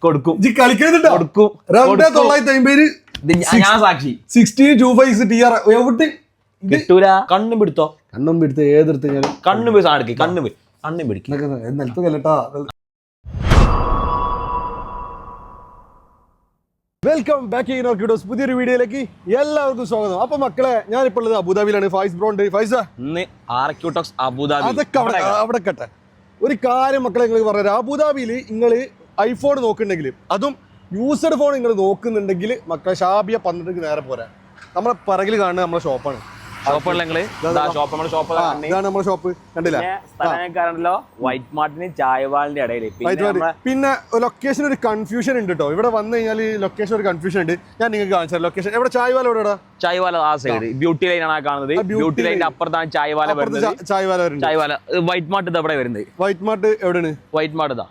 കൊടുക്കും. ഞാൻ സാക്ഷി. കിട്ടൂല. കണ്ണും പിടുത്തോ, കണ്ണും പിടുത്ത് ഏതെടുത്ത് കണ്ണും പോയി സാധനം കണ്ണും പോയി കണ്ണും പിടിക്കും. വെൽക്കം ബാക്ക് ചെയ്യുന്ന പുതിയൊരു വീഡിയോയിലേക്ക് എല്ലാവർക്കും സ്വാഗതം. അപ്പൊ മക്കളെ, ഞാനിപ്പോൾ ഉള്ളത് അബുദാബിയിലാണ്. ഫൈസ് ബ്രോ ഉണ്ട്. ഫൈസ അബുദാബി അതൊക്കെ അവിടെ കട്ടെ. ഒരു കാര്യം മക്കളെ നിങ്ങൾക്ക് പറഞ്ഞുതരാം. അബുദാബിയിൽ നിങ്ങൾ ഐഫോൺ നോക്കുന്നുണ്ടെങ്കിൽ, അതും യൂസഡ് ഫോൺ നിങ്ങൾ നോക്കുന്നുണ്ടെങ്കിൽ മക്കളെ ഷാബിയ 12 നേരെ പോരാ. നമ്മളെ പിറകിൽ കാണുന്നത് നമ്മുടെ ഷോപ്പാണ്. ഇതാണ് നമ്മുടെ ഷോപ്പ്. കണ്ടില്ല? വൈറ്റ് മാർട്ടിന് ചായവാളിന്റെ ഇടയിൽ. പിന്നെ ലൊക്കേഷൻ ഒരു കൺഫ്യൂഷൻ ഉണ്ട് കേട്ടോ. ഇവിടെ വന്നു കഴിഞ്ഞാൽ ലൊക്കേഷൻ ഒരു കൺഫ്യൂഷൻ ഉണ്ട്. ഞാൻ നിങ്ങൾക്ക് കാണിച്ചു തരാം ലൊക്കേഷൻ. എവിടെ ചായവാല? എവിടെ ചായവാല? ആ സൈഡ് ബ്യൂട്ടി ലൈൻ ആണ് കാണുന്നത്. ബ്യൂട്ടി ലൈനിന്റെ അപ്പുറത്താണ് ചായവാല വരുന്നത്. ചായവാല വൈറ്റ് മാർട്ട് ഇത് എവിടെ വരുന്നത്? വൈറ്റ് മാർട്ട് എവിടെയാണ്? വൈറ്റ് മാർട്ട് ഇതാ.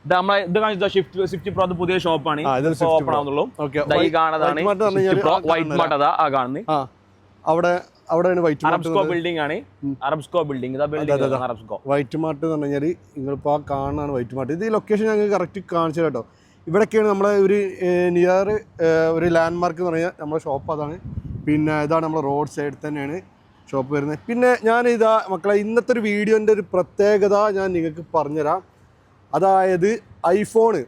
നമ്മളെ ഇത് കാണിച്ച സ്വിഫ്റ്റ് പ്രോ പുതിയ ഷോപ്പാണ്. ഓപ്പൺ ആവുന്നുള്ളൂ. ഈ കാണുന്നതാണ് വൈറ്റ് മാർട്ട്. അതാ ആ കാണുന്നത്. അവിടെയാണ് വൈറ്റ് അറബ്സ്കോ ബിൽഡിംഗ് ആണ്. അറബ്സ്കോ ബിൽഡിംഗ് വൈറ്റ് മാർട്ട് എന്ന് പറഞ്ഞു കഴിഞ്ഞാൽ നിങ്ങളിപ്പോൾ ആ കാണാണ് വൈറ്റ് മാർട്ട്. ഇത് ഈ ലൊക്കേഷൻ ഞങ്ങൾക്ക് കറക്റ്റ് കാണിച്ചു കേട്ടോ. ഇവിടെയൊക്കെയാണ് നമ്മളെ ഒരു നിയർ ഒരു ലാൻഡ് മാർക്ക് എന്ന് പറഞ്ഞാൽ നമ്മുടെ ഷോപ്പ് അതാണ്. പിന്നെ ഇതാണ് നമ്മുടെ റോഡ് സൈഡ് തന്നെയാണ് ഷോപ്പ് വരുന്നത്. പിന്നെ ഞാനിതാ മക്കളെ, ഇന്നത്തെ ഒരു വീഡിയോൻ്റെ ഒരു പ്രത്യേകത ഞാൻ നിങ്ങൾക്ക് പറഞ്ഞുതരാം. അതായത് ഐഫോണ്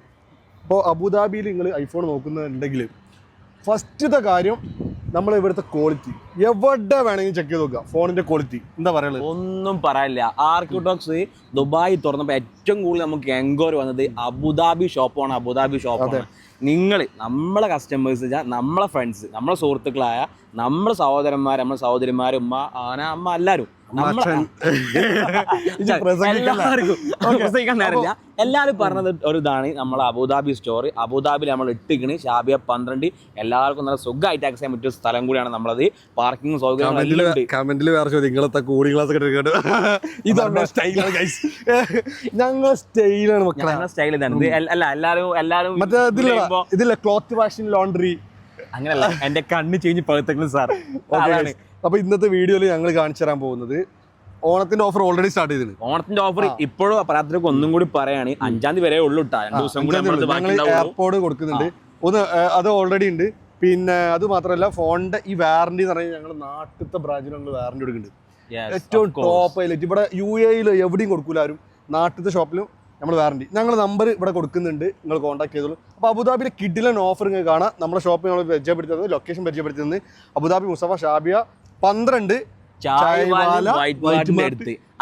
ഇപ്പോൾ അബുദാബിയിൽ നിങ്ങൾ ഐഫോൺ നോക്കുന്നുണ്ടെങ്കിൽ ഫസ്റ്റത്തെ കാര്യം നമ്മൾ ഇവിടുത്തെ ക്വാളിറ്റി എവിടെ വേണമെങ്കിലും ചെക്ക് ചെയ്ത് നോക്കുക. ഫോണിന്റെ ക്വാളിറ്റി എന്താ പറയുള്ളത്? ഒന്നും പറയാനില്ല. ആർക്കിടെക്ട്സ് ദുബായ് തുറന്നപ്പോൾ ഏറ്റവും കൂടുതൽ നമുക്ക് എൻക്വയറി വന്നത് അബുദാബി ഷോപ്പാണ്. അബുദാബി ഷോപ്പാണ്. നിങ്ങൾ നമ്മളെ കസ്റ്റമേഴ്സ്, നമ്മളെ ഫ്രണ്ട്സ്, നമ്മളെ സുഹൃത്തുക്കളായ നമ്മളെ സഹോദരന്മാർ, നമ്മളെ സഹോദരിമാർ, ഉമ്മ, ആന, അമ്മ, എല്ലാവരും എല്ലാവരും പറഞ്ഞത് ഒരു ഇതാണ് നമ്മളെ അബുദാബി സ്റ്റോർ. അബുദാബിയിൽ നമ്മൾ ഇട്ടിക്കണ് ഷാബിയ 12. എല്ലാവർക്കും നല്ല സുഖമായിട്ട് ആക്സസ് ചെയ്യാൻ പറ്റിയ സ്ഥലം കൂടിയാണ് നമ്മളത്. പാർക്കിംഗ് സൗകര്യം ഞങ്ങൾ സ്റ്റൈലാണ് മക്കളെ. സ്റ്റൈൽ ഇതാണ്. എല്ലാരും ഇതില്ല ക്ലോത്ത് വാഷിംഗ് ലോണ്ടറി അങ്ങനെയല്ല. എന്റെ കണ്ണ് ചേഞ്ച് പകുത്തെങ്കിലും സാർ. അപ്പൊ ഇന്നത്തെ വീഡിയോയിൽ ഞങ്ങൾ കാണിച്ചു തരാൻ പോകുന്നത് ഓണത്തിന്റെ ഓഫർ ഓൾറെഡി സ്റ്റാർട്ട് ചെയ്തിട്ടുണ്ട്. ഓണത്തിന്റെ ഓഫർ ഇപ്പോഴും പരാതിക്ക് ഒന്നും കൂടി പറയാണ്. 5-ാം തീയതി വരെ ഉള്ളൂ. 2 ദിവസം കൂടി എയർപോർട്ട് കൊടുക്കുന്നുണ്ട്. അത് ഓൾറെഡി ഉണ്ട്. പിന്നെ അത് മാത്രമല്ല, ഫോണിന്റെ ഈ വാറന്റി എന്ന് പറഞ്ഞാൽ ഞങ്ങൾ നാട്ടിലത്തെ ബ്രാഞ്ചിൽ ഞങ്ങൾ വാറന്റി കൊടുക്കുന്നുണ്ട്. ഏറ്റവും ടോപ്പ് ഹൈലൈറ്റ്. ഇവിടെ UAE എവിടെയും കൊടുക്കൂല ആരും. നാട്ടിലത്തെ ഷോപ്പിലും നമ്മൾ വാറന്റി. ഞങ്ങൾ നമ്പർ ഇവിടെ കൊടുക്കുന്നുണ്ട്, നിങ്ങൾ കോൺടാക്ട് ചെയ്തോളൂ. അപ്പോൾ അബുദാബിയിലെ കിഡിലൻ ഓഫർ നിങ്ങൾക്ക് കാണാം. നമ്മുടെ ഷോപ്പ് നമ്മൾ പരിചയപ്പെടുത്തുന്നത്, ലൊക്കേഷൻ പരിചയപ്പെടുത്തുന്നത് അബുദാബി മുസഫ ഷാബിയ 12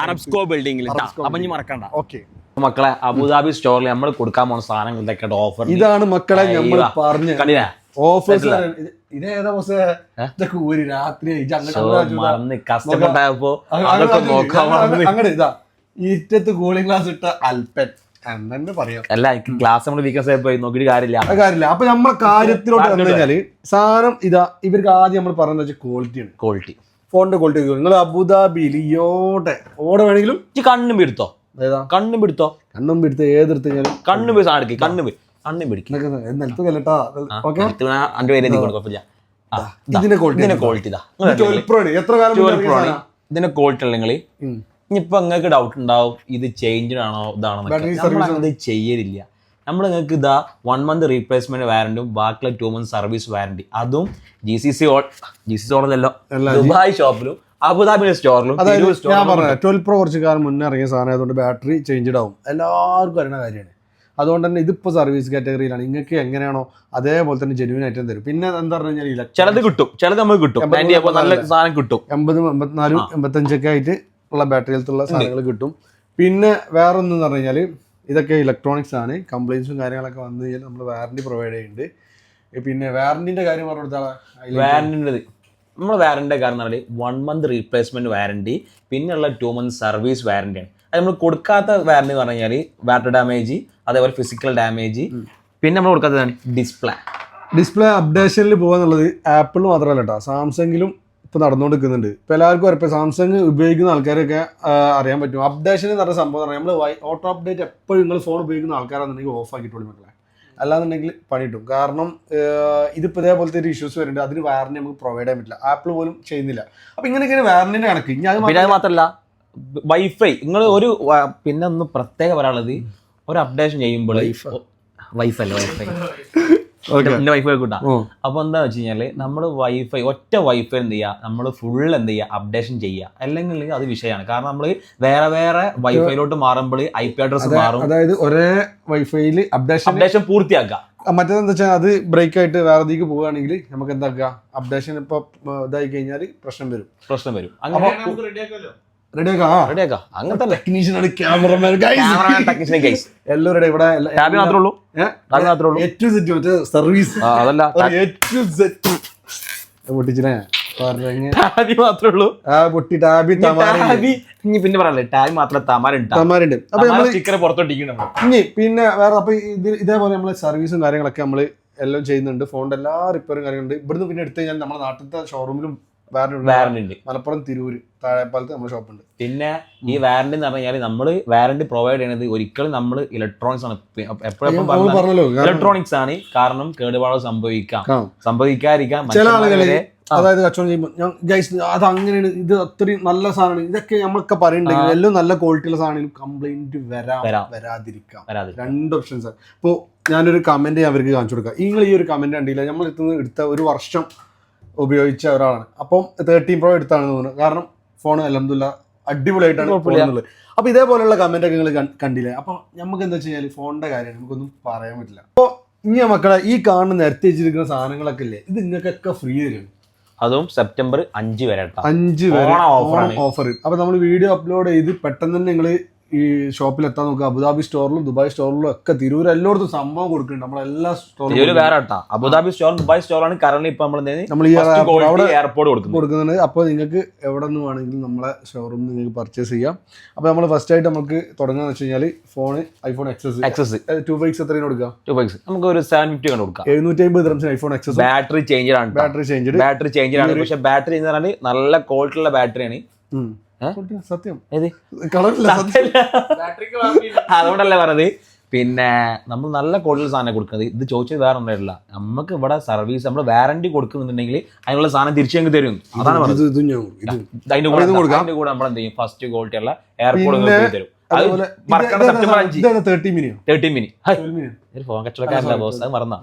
അറബ്സ്കോ ബിൽഡിംഗിൽ. അപ്പൊ ഇനി മറക്കണ്ട. ഓക്കെ മക്കളെ, അബുദാബി സ്റ്റോറിൽ നമ്മൾ കൊടുക്കാൻ പോകുന്ന സാധനങ്ങൾ ഓഫർ ഇതാണ് മക്കളെ. നമ്മൾ പറഞ്ഞു ഓഫേഴ്സ് അങ്ങനെ ഇതാ ഈറ്റത്ത് കൂളിംഗ് ഗ്ലാസ് ഇട്ട അൽപ്പൻ എന്നെ പറയാം. അല്ല, ക്ലാസ് നമ്മൾ വീക്കെൻഡ് നോക്കിയിട്ട് കാര്യമില്ല. അപ്പൊ നമ്മളെ കാര്യത്തിലോട്ട് വന്നു കഴിഞ്ഞാല് സാധനം ഇതാ. ഇവർക്ക് ആദ്യം നമ്മൾ പറഞ്ഞ ക്വാളിറ്റിയാണ്. ക്വാളിറ്റി, ഫോണിന്റെ ക്വാളിറ്റി. നിങ്ങൾ അബുദാബിയിൽ ഓടെ വേണമെങ്കിലും കണ്ണും പിടുത്തോ, കണ്ണും പിടുത്തോ, കണ്ണും പിടുത്ത് ഏതെടുത്ത് കഴിഞ്ഞാലും കണ്ണും പോയി സാധനം കണ്ണും പോയി കണ്ണും പിടിക്കും. ഇതിന്റെ ക്വാളിറ്റി എത്ര കാലം ഇതിന്റെ ക്വാളിറ്റി ഉള്ള നിങ്ങള് ഇനിയിപ്പോ നിങ്ങൾക്ക് ഡൗട്ട് ഉണ്ടാവും, ഇത് ചേഞ്ച് ആണോ ഇതാണോ. നമ്മളത് ചെയ്യലില്ല. നമ്മൾ നിങ്ങൾക്ക് ഇതാ 1 month റീപ്ലേസ്മെന്റ് വാറന്റിയും ബാക്കിയുള്ള 2 months സർവീസ് വാറന്റി. അതും GCC ഓർഡറല്ലോ ദുബായ് ഷോപ്പിലും അബുദാബിയിലെ സ്റ്റോറിലും. ഞാൻ പറഞ്ഞത് 12 Pro കുറച്ച് കാലം മുന്നേ ഇറങ്ങിയ സാധനം ആയതുകൊണ്ട് ബാറ്ററി ചേഞ്ച് ആവും. എല്ലാവർക്കും അറിയുന്ന കാര്യമാണ്. അതുകൊണ്ട് തന്നെ ഇതിപ്പോൾ സർവീസ് കാറ്റഗറിയിലാണ്. നിങ്ങൾക്ക് എങ്ങനെയാണോ അതേപോലെ തന്നെ ജെന്യൂൻ ആയിട്ടും തരും. പിന്നെ എന്താ പറഞ്ഞു കഴിഞ്ഞാൽ ചിലത് കിട്ടും, ചിലത് നമുക്ക് കിട്ടും, നല്ല സാധനം കിട്ടും. 80, 84, 85 ആയിട്ട് ഉള്ള ബാറ്ററിയിലുള്ള സാധനങ്ങൾ കിട്ടും. പിന്നെ വേറെ ഒന്നും പറഞ്ഞു കഴിഞ്ഞാൽ ഇതൊക്കെ ഇലക്ട്രോണിക്സ് ആണ്. കംപ്ലൈൻസും കാര്യങ്ങളൊക്കെ വന്നു കഴിഞ്ഞാൽ നമ്മൾ വാറന്റി പ്രൊവൈഡ് ചെയ്യുന്നുണ്ട്. പിന്നെ വാറന്റിന്റെ കാര്യം പറഞ്ഞു കൊടുത്താൽ വാറന്റിൻ്റെ നമ്മൾ വാറന്റിന്റെ കാര്യം പറഞ്ഞാൽ 1 month റീപ്ലേസ്മെന്റ് വാറന്റി, പിന്നെയുള്ള 2 months സർവീസ് വാറന്റിയാണ്. അത് നമ്മൾ കൊടുക്കാത്ത വാറന്റി എന്ന് പറഞ്ഞു കഴിഞ്ഞാൽ ബാറ്ററി ഡാമേജ്, അതേപോലെ ഫിസിക്കൽ ഡാമേജ്. പിന്നെ നമ്മൾ കൊടുക്കാത്തതാണ് ഡിസ്പ്ലേ അപ്ഡേഷനിൽ പോകാന്നുള്ളത്. ആപ്പിൾ മാത്രമല്ല കേട്ടോ, സാംസങ്ങിലും ഇപ്പോൾ നടന്നുകൊണ്ടിരിക്കുന്നുണ്ട്. ഇപ്പോൾ എല്ലാവർക്കും അറിയാം. ഇപ്പോൾ സാംസങ് ഉപയോഗിക്കുന്ന ആൾക്കാരൊക്കെ അറിയാൻ പറ്റും. അപ്ഡേഷൻ എന്ന് പറഞ്ഞ സംഭവം നമ്മൾ ഓട്ടോ അപ്ഡേറ്റ് എപ്പോഴും നിങ്ങൾ ഫോൺ ഉപയോഗിക്കുന്ന ആൾക്കാരാണെന്നുണ്ടെങ്കിൽ ഓഫ് ആക്കിയിട്ടുള്ളൂ മക്കളെ. അല്ലാന്നുണ്ടെങ്കിൽ പണി കിട്ടും. കാരണം ഇതിപ്പോൾ ഇതേപോലത്തെ ഒരു ഇഷ്യൂസ് വരുന്നുണ്ട്. അതിന് വാറന്റി നമുക്ക് പ്രൊവൈഡ് ചെയ്യാൻ പറ്റില്ല. ആപ്പിൾ പോലും ചെയ്യുന്നില്ല. അപ്പോൾ ഇങ്ങനെയൊക്കെയാണ് വാറന്റിൻ്റെ കണക്ക്. ഇനി അത് മാത്രമല്ല വൈഫൈ നിങ്ങൾ ഒരു പിന്നെ ഒന്ന് പ്രത്യേകം പറയാനുള്ളത് ഒരു അപ്ഡേഷൻ ചെയ്യുമ്പോൾ വൈഫൈ എന്റെ വൈഫൈ കൂട്ടാ. അപ്പൊ എന്താ വെച്ച് കഴിഞ്ഞാല് നമ്മള് വൈഫൈ ഒറ്റ വൈഫൈ എന്ത് ചെയ്യുക, നമ്മൾ ഫുൾ എന്ത് ചെയ്യുക, അപ്ഡേഷൻ ചെയ്യുക. അല്ലെങ്കിൽ അത് വിഷയമാണ്. കാരണം നമ്മള് വേറെ വേറെ വൈഫൈയിലോട്ട് മാറുമ്പോൾ IP അഡ്രസ് മാറും. അതായത് ഒരേ വൈഫൈയിൽ അപ്ഡേഷൻ പൂർത്തിയാക്കുക. മറ്റേതെന്താ വെച്ചാൽ അത് ബ്രേക്ക് ആയിട്ട് വേറെ ഇതിലേക്ക് പോവുകയാണെങ്കിൽ നമുക്ക് എന്താക്കുക, അപ്ഡേഷൻ ഇപ്പൊ ഇതായി കഴിഞ്ഞാൽ പ്രശ്നം വരും. അങ്ങനെ റെഡിയാക്കാം. അങ്ങനത്തെ ടെക്നീഷ്യനാണ്, ക്യാമറമാൻ, എല്ലാം റെഡി. ഇവിടെ മാത്രമേ ഉള്ളൂ ഏറ്റവും സെറ്റ് മറ്റേ സർവീസ് അതല്ല ഏറ്റവും സെറ്റ് പൊട്ടിച്ചിനെ മാത്രമേ ഉള്ളൂ. പൊട്ടി ടാബി ഇനി പിന്നെ പറയാല്ലേ, ടാബ് മാത്രമേ തമാരുണ്ട്. അപ്പൊ നമ്മള് സ്റ്റിക്കർ പുറത്തോട്ടിരിക്കണം. ഇനി പിന്നെ വേറെ അപ്പൊ ഇതേപോലെ നമ്മള് സർവീസും കാര്യങ്ങളൊക്കെ നമ്മള് എല്ലാം ചെയ്യുന്നുണ്ട്. ഫോണിന്റെ എല്ലാ റിപ്പയറും കാര്യങ്ങളുണ്ട്. ഇവിടുന്ന് പിന്നെ എടുത്തു കഴിഞ്ഞാൽ നമ്മുടെ നാട്ടിലത്തെ ഷോറൂമിലും വാറന്റി മലപ്പുറം തിരൂര് താഴെപ്പാലത്ത് നമ്മുടെ ഷോപ്പുണ്ട്. പിന്നെ ഈ വാറന്റി എന്ന് പറഞ്ഞാൽ നമ്മള് വാറന്റി പ്രൊവൈഡ് ചെയ്യുന്നത് ഒരിക്കലും നമ്മൾ ഇലക്ട്രോണിക്സ് ആണ്. എപ്പോഴും പറഞ്ഞല്ലോ ഇലക്ട്രോണിക്സ് ആണ്. കാരണം കേടുപാട് സംഭവിക്കാതിരിക്കാൻ ചില ആളുകളെ അതായത് കച്ചവടം ചെയ്യുമ്പോൾ അത് അങ്ങനെയാണ്, ഇത് അത്രയും നല്ല സാധനമാണ്, ഇതൊക്കെ നമ്മളൊക്കെ പറയുന്നുണ്ടെങ്കിൽ എല്ലാം നല്ല ക്വാളിറ്റിയുള്ള സാധനം കംപ്ലൈന്റ് വരാതിരിക്കാം. രണ്ട് ഓപ്ഷൻസ്. ഇപ്പോൾ ഞാനൊരു കമന്റ് അവർക്ക് കാണിച്ചു കൊടുക്കാം. നിങ്ങൾ ഈ ഒരു കമന്റ് കണ്ടില്ല, നമ്മൾ എടുത്ത ഒരു വർഷം ഉപയോഗിച്ച ഒരാളാണ്. അപ്പം 13 Pro എടുത്താണെന്ന് തോന്നുന്നു. കാരണം ഫോൺ അൽഹംദുലില്ലാ അടിപൊളിയായിട്ടാണ് പോകുന്നത്. അപ്പൊ ഇതേപോലെയുള്ള കമന്റ് ഒക്കെ നിങ്ങൾ കണ്ടില്ലേ. അപ്പൊ നമുക്ക് എന്താ വെച്ച് കഴിഞ്ഞാൽ ഫോണിന്റെ കാര്യമാണ്, നമുക്കൊന്നും പറയാൻ പറ്റില്ല. അപ്പോൾ ഇനി മക്കളെ ഈ കാണുന്ന നിരത്തി വെച്ചിരിക്കുന്ന സാധനങ്ങളൊക്കെ ഇല്ലേ, ഇത് നിങ്ങൾക്കൊക്കെ ഫ്രീ തരും. അതും സെപ്റ്റംബർ 5 വരെ 5 വരെ ഓഫർ. അപ്പൊ നമ്മൾ വീഡിയോ അപ്ലോഡ് ചെയ്ത് പെട്ടെന്ന് തന്നെ നിങ്ങൾ ഈ ഷോപ്പിൽ എത്താൻ നോക്കുക. അബുദാബി സ്റ്റോറിലും ദുബായ് സ്റ്റോറിലും ഒക്കെ തിരൂർ എല്ലായിടത്തും സംഭവം കൊടുക്കുന്നുണ്ട്. നമ്മളെല്ലാ സ്റ്റോറിലും വേറെ അബുദാബി സ്റ്റോർ ദുബായ് സ്റ്റോറാണ് കറന്റ് ഇപ്പൊ നമ്മൾ ഈ എയർപോർട്ട് കൊടുക്കുന്നത്. അപ്പോൾ നിങ്ങൾക്ക് എവിടെ നിന്ന് വേണമെങ്കിലും നമ്മളെ ഷോറൂമിൽ നിങ്ങൾക്ക് പർച്ചേസ് ചെയ്യാം. അപ്പോൾ നമ്മൾ ഫസ്റ്റ് ആയിട്ട് നമുക്ക് തുടങ്ങാന്ന് വെച്ച് കഴിഞ്ഞാൽ ഫോൺ ഐഫോൺ എക്സസ് 2 എത്രയും കൊടുക്കാം. 2 നമുക്ക് ഒരു 750 കൊടുക്കാം. 750 dirhams iPhone XS. Battery change ആണ്. പക്ഷെ ബാറ്ററി ചേഞ്ച് ആണ്, നല്ല ക്വാളിറ്റി ഉള്ള ബാറ്ററിയാണ്. സത്യം അതുകൊണ്ടല്ലേ പറഞ്ഞത്. പിന്നെ നമ്മൾ നല്ല ക്വാളിറ്റി സാധനം കൊടുക്കുന്നത്. ഇത് ചോദിച്ചത് വേറെ ഒന്നുമില്ല, നമുക്ക് ഇവിടെ സർവീസ് നമ്മൾ വാറന്റി കൊടുക്കുന്നുണ്ടെങ്കിൽ അതിനുള്ള സാധനം തിരിച്ചു ഞങ്ങൾക്ക് തരും. അതാണ് പറഞ്ഞത്. അതിന്റെ കൂടെ നമ്മൾ എന്ത് ചെയ്യും, ഫസ്റ്റ് ക്വാളിറ്റി ഉള്ള എയർപോർട്ട് തരും. ഫോൺ കച്ചവടക്കാരല്ല ബോസ്, അത് മറന്നാ.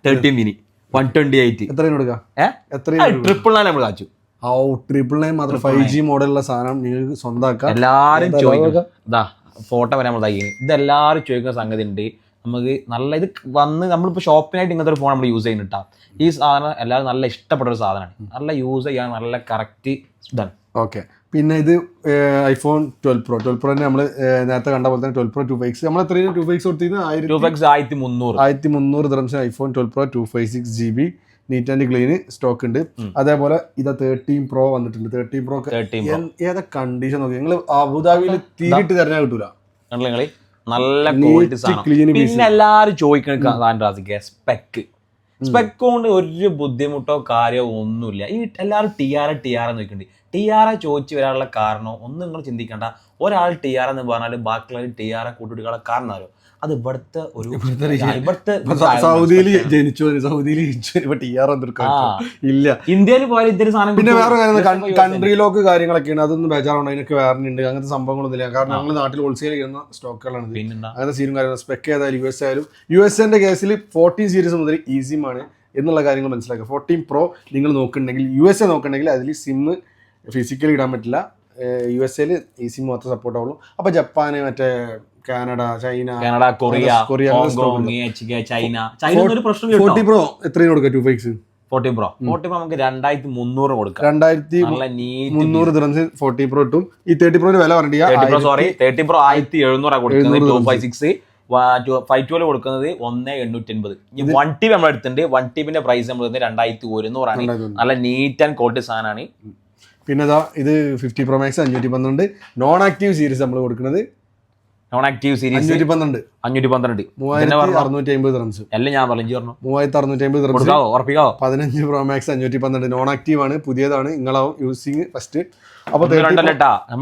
13 mini 128 എത്രയും കൊടുക്കാം. ട്രിപ്പിൾ 9 നമ്മൾ കാച്ചു. 999 മാത്രം 5G മോഡലുള്ള സാധനം നിങ്ങൾക്ക് സ്വന്തമാക്കാം. എല്ലാരും ചോദിക്കും. ഇതാ ഫോട്ടോ വരാൻ നമ്മൾ ഇതെല്ലാവരും ചോദിക്കുന്ന സംഗതി ഉണ്ട്. നമുക്ക് നല്ല ഇത് വന്ന് നമ്മളിപ്പോൾ ഷോപ്പിനായിട്ട് ഇങ്ങനത്തെ ഒരു ഫോൺ നമ്മൾ യൂസ് ചെയ്യുന്നുണ്ടാ. ഈ സാധനം എല്ലാവരും നല്ല ഇഷ്ടപ്പെട്ട ഒരു സാധനമാണ്. നല്ല യൂസ് ചെയ്യാൻ നല്ല കറക്റ്റ് ഇതാണ്. ഓക്കെ. പിന്നെ ഇത് ഐഫോൺ 12 Pro നമ്മൾ നേരത്തെ കണ്ട പോലെ തന്നെ 12 Pro 256 നമ്മൾ എത്രയും 256 കൊടുത്തിരുന്നത് 1300 dirhams iPhone 12 Pro 256 GB neat and clean stock ഉണ്ട്. അതേപോലെ ഇത് 13 Pro വന്നിട്ടുണ്ട്. 13 Pro ഏതാ കണ്ടീഷൻ നോക്കി നിങ്ങൾ അബുദാബിയിൽ തീരിട്ട് തരാൻ കിട്ടൂല. നല്ല പിന്നെ എല്ലാരും ചോദിക്കണ സ്പെക്ക് കൊണ്ട് ഒരു ബുദ്ധിമുട്ടോ കാര്യമോ ഒന്നുമില്ല. ഈ എല്ലാവരും TR നോക്കുന്നുണ്ട്. TR ചോദിച്ചു വരാനുള്ള കാരണം ഒന്നും നിങ്ങൾ ചിന്തിക്കേണ്ട. ഒരാൾ TR എന്ന് പറഞ്ഞാൽ ബാക്കിയുള്ളവർ TR കൂട്ടിട്ടുള്ള കാരണം ആരോ അത് ഇവിടുത്തെ ഒരു സൗദിയിൽ ജനിച്ചു ഇല്ല. ഇന്ത്യയിൽ പോയാലും ഇത്തിരി സാധനം. പിന്നെ വേറെ കാര്യം കൺട്രിയിലൊക്കെ കാര്യങ്ങളൊക്കെയാണ്, അതൊന്നും ബേജാറുണ്ട്. അതിനൊക്കെ വേറെയുണ്ട്, അങ്ങനത്തെ സംഭവങ്ങളൊന്നും ഇല്ല. കാരണം ഞങ്ങൾ നാട്ടിൽ ഹോൾസെയിൽ ചെയ്യുന്ന സ്റ്റോക്കുകളാണ്. അങ്ങനത്തെ സീരും കാര്യങ്ങളും സ്പെക്ക് ഏതായാലും US ആയാലും USA കേസിൽ 14 സീരീസ് മുതൽ ഈസിയുമാണ് എന്നുള്ള കാര്യങ്ങൾ മനസ്സിലാക്കുക. 14 Pro നിങ്ങൾ നോക്കുന്നുണ്ടെങ്കിൽ USA നോക്കുന്നുണ്ടെങ്കിൽ അതിൽ സിം ഫിസിക്കലി ഇടാൻ പറ്റില്ല. USA ഈസി മാത്രമേ സപ്പോർട്ട് ആവുള്ളൂ. അപ്പോൾ ജപ്പാന്, മറ്റേ കാനഡ, ചൈന, കൊറിയ, ചൈന ഒരു പ്രശ്നം. 40 Pro എത്രയും കൊടുക്കാം. 256 40 Pro നമുക്ക് 2300 കൊടുക്കാം. 2300 dirhams 40 Pro ഇട്ടും. ഈ 30 Pro വില പറഞ്ഞില്ല. 30 Pro 1700 കൊടുക്കുന്നത്. 256 512 കൊടുക്കുന്നത് 1880. 1TB നമ്മൾ എടുത്തിട്ടുണ്ട്. 1TB പ്രൈസ് നമ്മൾ 2100 നല്ല നീറ്റ് ആൻഡ് ക്വാളിറ്റി സാധനമാണ്. പിന്നെ ഇത് 50 Pro Max 512. Non active series നമ്മൾ കൊടുക്കുന്നത്. Non active series 512 3650 dirhams. എല്ലാം ഞാൻ പറഞ്ഞു 3650 dirhams. 15 Pro Max 512 non active ആണ്, പുതിയതാണ്. നിങ്ങളാവും യൂസിങ് ഫസ്റ്റ്. അപ്പൊ നമ്മുടെ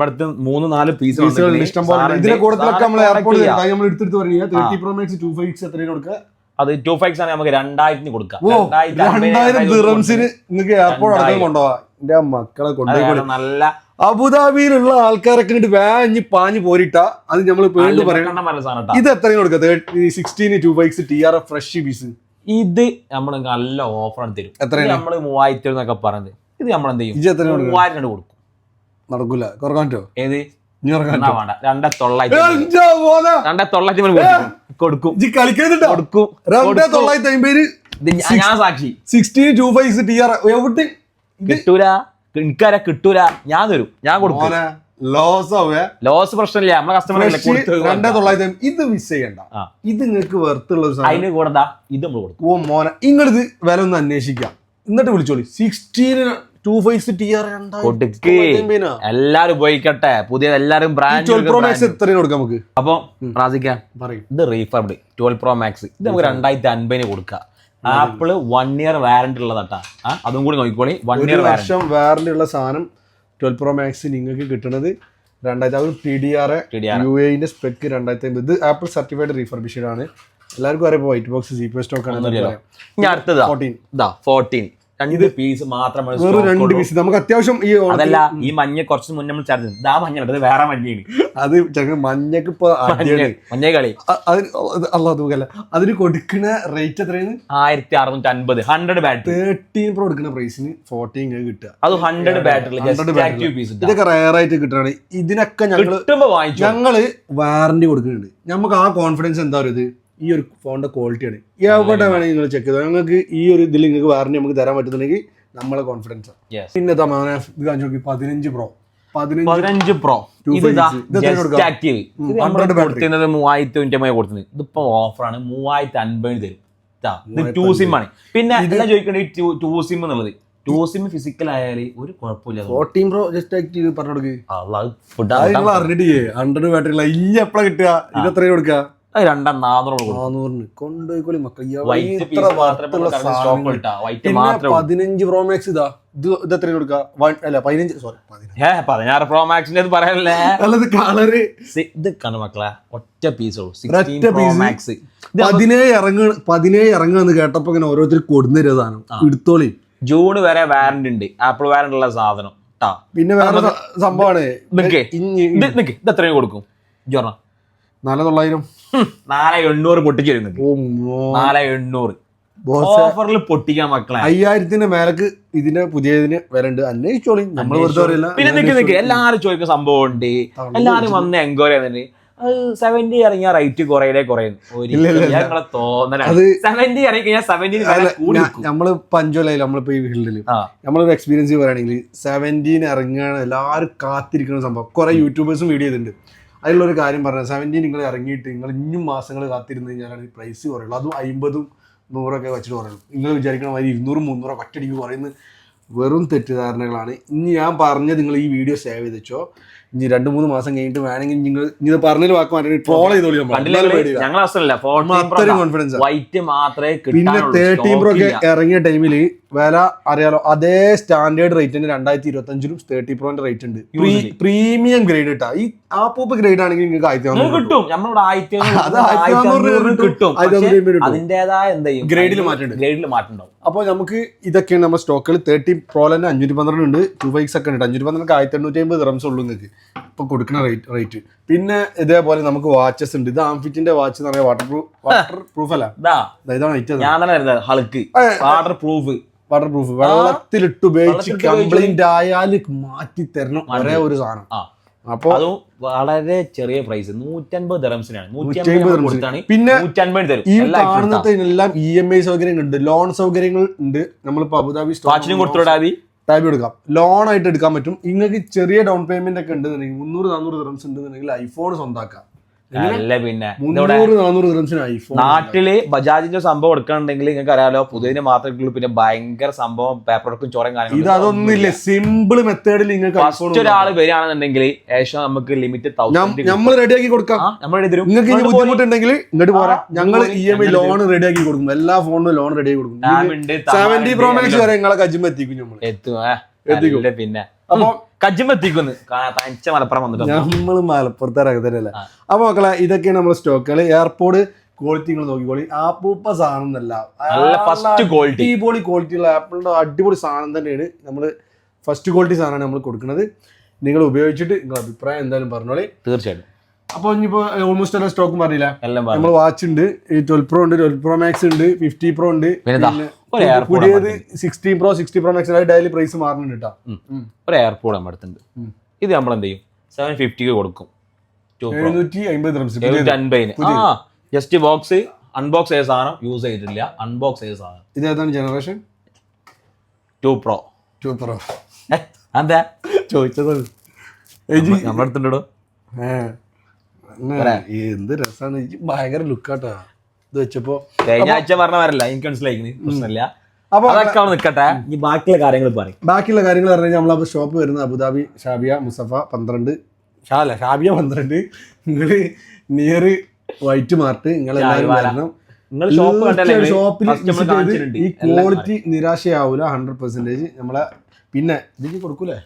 അടുത്ത് 3-4 പീസുകൾ ഇഷ്ടം പോലെ. ഇതിന്റെ കൂടുതലൊക്കെ നമ്മൾ എയർപോർട്ടിൽ നമ്മൾ എടുത്തിട്ട് പറയുക. 30 Pro Max 256 എത്രയും കൊടുക്കുക. അത് 256 ആണ് നമുക്ക് 2000 കൊടുക്കാം. 2000 dirhamsന് നിങ്ങൾക്ക് എയർപോർട്ട് അടക്കം കൊണ്ടുപോകാം. എന്റെ മക്കളെ കൊണ്ടുപോയി നല്ല അബുദാബിയിലുള്ള ആൾക്കാരൊക്കെ ഇങ്ങോട്ട് വേഞ്ഞ് പാഞ്ഞ് പോരിട്ടാ അത് നമ്മൾ വീണ്ടും പറയാം. ഇത് എത്രയും കൊടുക്കുക 16 2 TR ഫ്രഷ് പീസ്. ഇത് നമ്മൾ നല്ല ഓഫർ തരും. എത്രയാണ് നമ്മള് 3000 എന്നൊക്കെ പറഞ്ഞത്. ഇത് നമ്മൾ എന്ത് ചെയ്യും? 3000 കൊടുക്കും. നടക്കൂല, കുറക്കാൻ പറ്റോ? ഏത് വേണ്ട 2900 കൊടുക്കും. കൊടുക്കും. ഞാൻ സാക്ഷി. 16 2 TR എവിടെ കിട്ടൂല, എനിക്കാരെ കിട്ടൂല. ഞാൻ തരും, ഞാൻ കൊടുക്കും. ലോസ് പ്രശ്നമില്ല, നമ്മളെ കസ്റ്റമർ 2900. ഇത് മിസ് ചെയ്യണ്ട. ഇത് നിങ്ങൾക്ക് വെറുത്തുള്ള അതിന് കൂടെ ഇത് നമ്മൾ കൊടുക്കും. ഓ മോനെ, നിങ്ങളിത് വില ഒന്ന് അന്വേഷിക്കാം, എന്നിട്ട് വിളിച്ചോളി. 16 2 TR എല്ലാരും ഉപയോഗിക്കട്ടെ. പുതിയ എല്ലാരും ബ്രാൻഡ് 12 Pro Max എത്രയും കൊടുക്കാം നമുക്ക്. അപ്പൊ റാസിക്ക ഇത് റീഫർഡ് 12 Pro Max ഇത് നമുക്ക് 2050 കൊടുക്കാം. ആപ്പിള് 1 year വാറന്റി ഉള്ളതാട്ടാ. അതും കൂടി നോക്കിക്കോളി. 1 year വാറന്റി ഉള്ള സാധനം 12 Pro Max നിങ്ങൾക്ക് കിട്ടുന്നത് 2000 TDR UAE സ്പെക്ക് 2050. ഇത് ആപ്പിൾ സർട്ടിഫൈഡ് റീഫർബിഷ്ഡ് ആണ്. എല്ലാവർക്കും അറിയാം. വൈറ്റ് ബോക്സ് CP സ്റ്റോക്ക് ആണ്. ഇനി അടുത്തത് 14 2 പീസ് മാത്രമാണ്. വെറും 2 പീസ് നമുക്ക് അത്യാവശ്യം. ഈ അതല്ല, ഈ മഞ്ഞ കുറച്ച് മുന്നേ നമ്മൾ ചേർത്ത് ഇതാ മഞ്ഞ വേറെ മഞ്ഞയാണ്. അത് മഞ്ഞക്ക് ഇപ്പൊ മഞ്ഞ കളി അല്ലാതല്ല. അതിന് കൊടുക്കുന്ന റേറ്റ് എത്രയാണ്? 1650. 100 ബാറ്ററി 13 Pro എടുക്കുന്ന പ്രൈസിന് 14 കിട്ടുക. അത് 100 ബാറ്ററി. ഇതൊക്കെ റയർ ആയിട്ട് കിട്ടുകയാണ്. ഇതിനൊക്കെ ഞങ്ങള് വാറന്റി കൊടുക്കുന്നുണ്ട്. നമുക്ക് ആ കോൺഫിഡൻസ് എന്താ പറയുക, ഈ ഒരു ഫോണിന്റെ ക്വാളിറ്റിയാണ്. എവിടെ വേണമെങ്കിൽ നിങ്ങൾ ചെക്ക് ചെയ്തോ. ഞങ്ങൾക്ക് ഈ ഒരു ഇതിൽ നിങ്ങൾക്ക് വാറന്റി നമുക്ക് തരാൻ പറ്റുന്നുണ്ടെങ്കിൽ നമ്മളെ കോൺഫിഡൻസ്. പിന്നെ ഇത് കാണിച്ചു നോക്കി 15 Pro 3500 കൊടുത്തത്. ഇതിപ്പോ ഓഫറാണ്. 3050 തരും. ഇത് 2 SIM ആണ്. പിന്നെ എല്ലാം ചോദിക്കണേ 2 SIM എന്നുള്ളത്. 2 SIM ഫിസിക്കൽ ആയാലും ഒരു കുഴപ്പമില്ല. 14 Pro ജസ്റ്റ് ആക്റ്റീവ് പറഞ്ഞു കൊടുക്കുക. അറിഞ്ഞിട്ട് 100 ബാറ്ററി ഇനി എപ്പോഴാ കിട്ടുക? ഇത് എത്രയും കൊടുക്കുക? 2400 കൊണ്ടുപോയിക്കോളി മക്കൾ. 15 Pro Max ഇത് എത്ര കൊടുക്കുക? 16 Pro Max പറയാനല്ലേ. കളറ് ഇത് കണ്ടു മക്കളെ, ഒറ്റ പീസ് 17 ഇറങ്ങുമെന്ന് കേട്ടപ്പോ ഇങ്ങനെ ഓരോരുത്തർ കൊടുന്നൊരു സാധനം എടുത്തോളി. ജൂൺ വരെ വാറന്റി ഉണ്ട്. ആപ്പിൾ വാറന്റി ഉള്ള സാധനം. പിന്നെ വേറെ സംഭവമാണ്. ഇത് എത്രയും കൊടുക്കും? 4900 4800 പൊട്ടിച്ചു വരുന്നുണ്ട്. 4800 ഓഫറിൽ പൊട്ടിക്കാൻ മക്കളെ. 5000 മേലക്ക് ഇതിന്റെ പുതിയതിന് വില ഉണ്ട്. അന്വേഷിച്ചോളി, നമ്മൾ വെറുതെ അറിയില്ല. പിന്നെ എല്ലാരും ചോദിക്കുന്ന സംഭവം ഉണ്ട്. എല്ലാരും വന്ന് എൻക്വയറി ചെയ്യുന്നുണ്ട്. 70 ഇറങ്ങിയ റേറ്റ് കുറയുന്നു. തോന്നലാണ് 70 ഇറങ്ങി കഴിഞ്ഞാൽ 70 നമ്മള് പഞ്ചോലായി. നമ്മളിപ്പോ ഈ ഫീൽഡിൽ നമ്മളൊരു എക്സ്പീരിയൻസ് പറയുകയാണെങ്കിൽ 17 ഇറങ്ങുകയാണ് എല്ലാവരും കാത്തിരിക്കുന്ന സംഭവം. കുറെ യൂട്യൂബേഴ്സും വീഡിയോ ചെയ്തിട്ടുണ്ട്. അതിലുള്ളൊരു കാര്യം പറഞ്ഞത് 17 നിങ്ങൾ ഇറങ്ങിയിട്ട് നിങ്ങൾ ഇനിയും മാസങ്ങൾ കാത്തിരുന്ന് കഴിഞ്ഞാലാണ് ഈ പ്രൈസ് കുറയുള്ളൂ. അതും 50 100 വെച്ചിട്ട് കുറയുള്ളൂ. നിങ്ങൾ വിചാരിക്കണ മാതിരി 200 300 ഒറ്റയടിക്ക് കുറയുന്നത് വെറും തെറ്റിദ്ധാരണകളാണ്. ഇനി ഞാൻ പറഞ്ഞത് നിങ്ങൾ ഈ വീഡിയോ സേവ് ചെയ്ത് വെച്ചോ. ഇനി 2-3 മാസം കഴിഞ്ഞിട്ട് വേണമെങ്കിൽ നിങ്ങൾ ഇത് പറഞ്ഞൊരു വാക്ക് മാറ്റി ട്രോൾ ചെയ്തോളി. പിന്നെ 13 Pro ഒക്കെ ഇറങ്ങിയ ടൈമില് വില അറിയാലോ, അതേ സ്റ്റാൻഡേർഡ് റേറ്റിന് 2025 30 Proന്റെ റേറ്റ് ഉണ്ട്. പ്രീമിയം ഗ്രേഡ് ഇട്ടാ. ഈ ആപ്പ് ഗ്രേഡ് ആണെങ്കിൽ നിങ്ങൾക്ക് 1500 കിട്ടും. അതിന്റേതായ ഗ്രേഡിൽ മാറ്റം. അപ്പോൾ നമുക്ക് ഇതൊക്കെയാണ് നമ്മുടെ സ്റ്റോക്കിൽ. 13 Pro തന്നെ 512 ഉണ്ട്. 2 ഒക്കെ ഉണ്ട്. 512 1850 dirhams ഉള്ളൂ നിങ്ങൾക്ക് ഇപ്പൊ കൊടുക്കുന്ന റേറ്റ്. പിന്നെ ഇതേപോലെ നമുക്ക് വാച്ചസ് ഉണ്ട്. ഇത് ആംഫിറ്റിന്റെ വാച്ച് എന്ന് പറയാം. വാട്ടർ പ്രൂഫ് അല്ല, ഇതാണ് വാട്ടർ പ്രൂഫ്. വെള്ളത്തിലിട്ട് ഉപയോഗിച്ച് കംപ്ലൈന്റ് ആയാൽ മാറ്റി തരണം ഒരേ ഒരു സാധനം. അപ്പൊ അതും വളരെ ചെറിയ പ്രൈസ് 150 dirhamsനാണ്. 150 പിന്നെ ഈ കാണുന്നതിനെല്ലാം EMI സൗകര്യങ്ങൾ ഉണ്ട്, ലോൺ സൗകര്യങ്ങൾ ഉണ്ട്. നമ്മളിപ്പോ അബുദാബി ടാബ് എടുക്കാം, ലോൺ ആയിട്ട് എടുക്കാൻ പറ്റും. നിങ്ങൾക്ക് ചെറിയ ഡൗൺ പേയ്മെന്റ് ഒക്കെ ഉണ്ടെന്നുണ്ടെങ്കിൽ 300-400 dirhams ഉണ്ടെന്നുണ്ടെങ്കിൽ ഐഫോൺ സ്വന്തമാക്കാം. പിന്നെ 300-400 dirhamsന് ഐഫോൺ. നാട്ടില് ബജാജിന്റെ സംഭവം എടുക്കണമെങ്കിൽ നിങ്ങൾക്ക് അറിയാലോ, പുതിയതിന് മാത്രമേ. പിന്നെ ഭയങ്കര സംഭവം പേപ്പറൊക്കെ ചോരം കാര്യങ്ങളും. ഇത് അതൊന്നുമില്ല, സിമ്പിൾ മെത്തേഡിൽ നിങ്ങൾക്ക് ഒരാൾ വരികയാണെന്നുണ്ടെങ്കിൽ ഏകദേശം നമുക്ക് ലിമിറ്റ് 1000 നമ്മൾ റെഡിയാക്കി കൊടുക്കാം. നിങ്ങൾക്ക് ഇനി ബുദ്ധിമുട്ടുണ്ടെങ്കിൽ ഇങ്ങോട്ട് പോരാ, ഞങ്ങൾ EMI ലോൺ റെഡിയാക്കി കൊടുക്കും. എല്ലാ ഫോണിനും ലോൺ റെഡിയാക്കി കൊടുക്കും. 70 Pro Max വരെ നിങ്ങളെ കജ്ജും എത്തിക്കും. നമ്മൾ പിന്നെ അപ്പൊ കജ്ജുമെത്തിക്കുന്നു മലപ്പുറം വന്നിട്ട് നമ്മള് മലപ്പുറത്തെ ഇറങ്ങത്തല്ലേ. അപ്പൊ മക്കളെ, ഇതൊക്കെയാണ് നമ്മുടെ സ്റ്റോക്കുകൾ. എയർപോർട്ട് ക്വാളിറ്റി നിങ്ങൾ നോക്കിക്കോളി. ആപ്പൂപ്പ സാധനം എന്നല്ല, അടിപൊളി ക്വാളിറ്റി ഉള്ള ആപ്പിളിന്റെ അടിപൊളി സാധനം തന്നെയാണ്. നമ്മള് ഫസ്റ്റ് ക്വാളിറ്റി സാധനമാണ് നമ്മൾ കൊടുക്കുന്നത്. നിങ്ങൾ ഉപയോഗിച്ചിട്ട് നിങ്ങൾ അഭിപ്രായം എന്തായാലും പറഞ്ഞോളി. തീർച്ചയായിട്ടും. അപ്പോൾ ഇനിയിപ്പോൾ ഓൾമോസ്റ്റ് എല്ലാ സ്റ്റോക്കും പറഞ്ഞില്ല. എല്ലാം നമ്മൾ വാച്ച് ഉണ്ട്, 12 Pro ഉണ്ട്, 12 Pro Max ഉണ്ട്, 50 Pro ഉണ്ട്, പുതിയത് 16 Pro 60 Pro Max daily price മാറുന്നുണ്ട് കേട്ടോ. ഒരു എയർപോർട്ട് നമ്മുടെ അടുത്തുണ്ട്. ഇത് നമ്മൾ എന്ത് ചെയ്യും, 750 കൊടുക്കും. 750. ജസ്റ്റ് ബോക്സ് അൺബോക്സ് ചെയ്ത സാധനം, യൂസ് ചെയ്തിട്ടില്ല, അൺബോക്സ് ചെയ്ത സാധനം. ഇത് ഏതാണ് ജനറേഷൻ? 2 Pro. എന്താ ചോദിച്ചത് നമ്മുടെ അടുത്തുണ്ടോ? എന്ത് രസമാണ്, ഭയങ്കര ലുക്കാട്ടാ ഇത് വെച്ചപ്പോ. കഴിഞ്ഞ ആഴ്ച പറഞ്ഞവരല്ല, എനിക്ക് മനസ്സിലായി, പ്രശ്നമില്ല. അപ്പൊ അതൊക്കെ അവിടെ നിൽക്കട്ടെ, ഈ ബാക്കിയുള്ള കാര്യങ്ങൾ പറയും. ബാക്കിയുള്ള കാര്യങ്ങൾ പറഞ്ഞു കഴിഞ്ഞാൽ നമ്മളെ ഷോപ്പ് വരുന്നത് അബുദാബി ഷാബിയ മുസഫ 12 ഷാബിയ 12. നിങ്ങള് നിയർ വൈറ്റ് മാർട്ട് നിങ്ങളെല്ലാവരും വരണം. ഷോപ്പിൽ ഈ ക്വാളിറ്റി നിരാശയാവൂല 100%. നമ്മളെ പിന്നെ ഇതിക്ക് കൊടുക്കൂലേ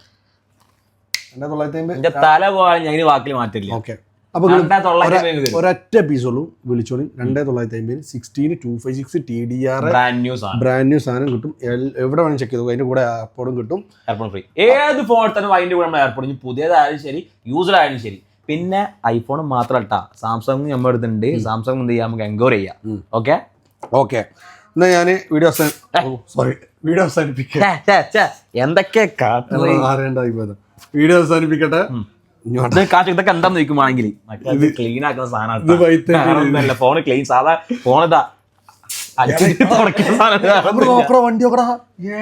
2950 തല പോകാൻ ഞാൻ വാക്കിൽ മാറ്റില്ല. ഓക്കെ, അപ്പൊ ഒരൊറ്റ പീസോളും വിളിച്ചോളും. 2950 16 256 TDR ബ്രാൻഡ് ന്യൂ സാധനം കിട്ടും. എവിടെ വേണം ചെക്ക് ചെയ്തു. അതിന്റെ കൂടെ എയർപോർട്ടും കിട്ടും. Airport free. ഏത് ഫോൺ തന്നെ അതിന്റെ കൂടെ നമ്മൾ എയർപോർട്ട്, പുതിയതായാലും ശരി യൂസ്ഡ് ആയാലും ശരി. പിന്നെ ഐഫോൺ മാത്രമല്ല, സാംസങ് നമ്മൾ എടുത്തിട്ടുണ്ട്. സാംസങ് എന്ത് ചെയ്യാം, നമുക്ക് എൻക്വയറി ചെയ്യാം. ഓക്കെ ഓക്കെ, എന്നാ ഞാൻ വീഡിയോ അവസാനിപ്പിക്കാം. എന്തൊക്കെ വീഡിയോ അവസാനിപ്പിക്കട്ടെ. ഇതൊക്കെ എന്താന്ന് ചോദിക്കുവാണെങ്കിൽ ക്ലീൻ ആക്കുന്ന സാധനം. ഫോണ് ക്ലീൻ, സാധാ ഫോൺ ഇതാ വണ്ടി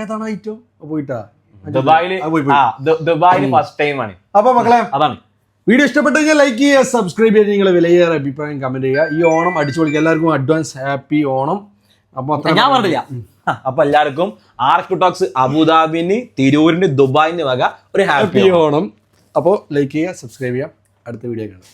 ഏതാണ് ഐറ്റം പോയിട്ടാ ദുബായില് ഫസ്റ്റ് ടൈം ആണ്. അപ്പൊ മക്കളെ, അതാണ് വീഡിയോ ഇഷ്ടപ്പെട്ടു കഴിഞ്ഞാൽ ലൈക്ക് ചെയ്യുക, സബ്സ്ക്രൈബ് ചെയ്യുക, നിങ്ങളെ വിലയേറെ അഭിപ്രായം കമന്റ് ചെയ്യുക. ഈ ഓണം അടിച്ചു പൊളിക്കുക. എല്ലാവർക്കും അഡ്വാൻസ് ഹാപ്പി ഓണം. അപ്പൊ ഞാൻ പറഞ്ഞില്ല. അപ്പൊ എല്ലാവർക്കും ആർക്കിടോക്സ് അബുദാബിന്, തിരൂരിന്, ദുബായിന് വക ഒരു ഹാപ്പി ഓണം. അപ്പോൾ ലൈക്ക് ചെയ്യുക, സബ്സ്ക്രൈബ് ചെയ്യുക. അടുത്ത വീഡിയോ കാണാം.